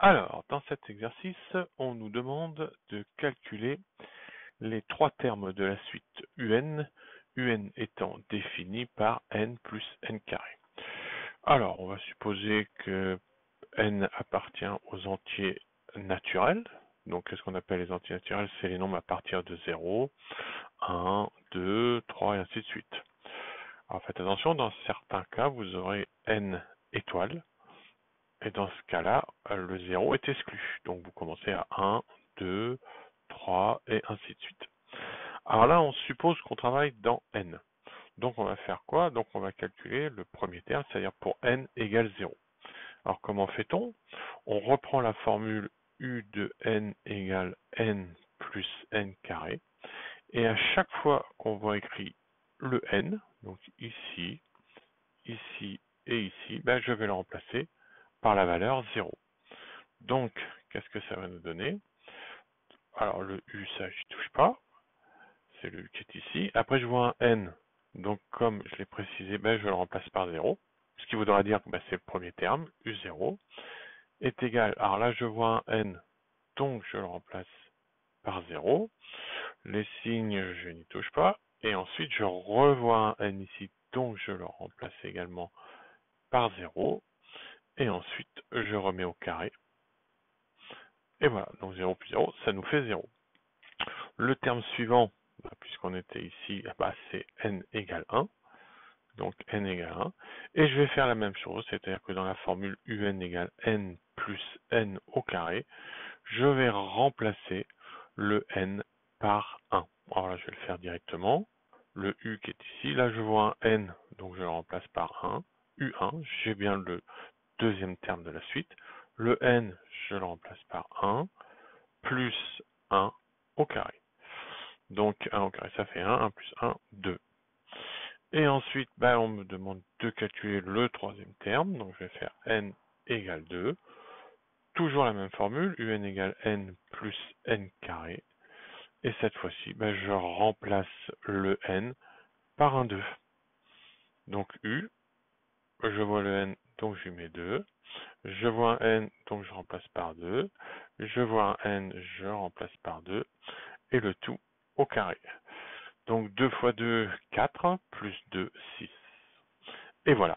Alors, dans cet exercice, on nous demande de calculer les trois termes de la suite UN étant défini par n plus n carré. Alors, on va supposer que n appartient aux entiers naturels. Donc, qu'est-ce qu'on appelle les entiers naturels? C'est les nombres à partir de 0, 1, 2, 3 et ainsi de suite. Alors, faites attention, dans certains cas, vous aurez n étoiles. Et dans ce cas-là, le 0 est exclu. Donc vous commencez à 1, 2, 3 et ainsi de suite. Alors là, on suppose qu'on travaille dans n. Donc on va faire quoi? Donc on va calculer le premier terme, c'est-à-dire pour n égale 0. Alors comment fait-on? On reprend la formule u de n égale n plus n carré. Et à chaque fois qu'on voit écrit le n, donc ici, ici et ici, ben je vais le remplacer par la valeur 0. Donc, qu'est-ce que ça va nous donner? Alors, le U, ça, j'y touche pas. C'est le U qui est ici. Après, je vois un N. Donc, comme je l'ai précisé, ben, je le remplace par 0. Ce qui voudra dire que ben, c'est le premier terme, U0, est égal. Alors là, je vois un N. Donc, je le remplace par 0. Les signes, je n'y touche pas. Et ensuite, je revois un N ici. Donc, je le remplace également par 0. Et ensuite, je remets au carré. Et voilà, donc 0 plus 0, ça nous fait 0. Le terme suivant, puisqu'on était ici, c'est n égale 1. Donc n égale 1. Et je vais faire la même chose, c'est-à-dire que dans la formule un égale n plus n au carré, je vais remplacer le n par 1. Alors là, je vais le faire directement. Le u qui est ici, là je vois un n, donc je le remplace par 1. U1, j'ai bien le deuxième terme de la suite. Le n, je le remplace par 1, plus 1 au carré. Donc 1 au carré, ça fait 1 plus 1, 2. Et ensuite, on me demande de calculer le troisième terme, donc je vais faire n égale 2. Toujours la même formule, un égale n plus n carré. Et cette fois-ci, je remplace le n par un 2. Donc u, je vois le n, donc je mets 2. Je vois un n, donc je remplace par 2. Je vois un n, je remplace par 2. Et le tout au carré. Donc 2 fois 2, 4, plus 2, 6. Et voilà.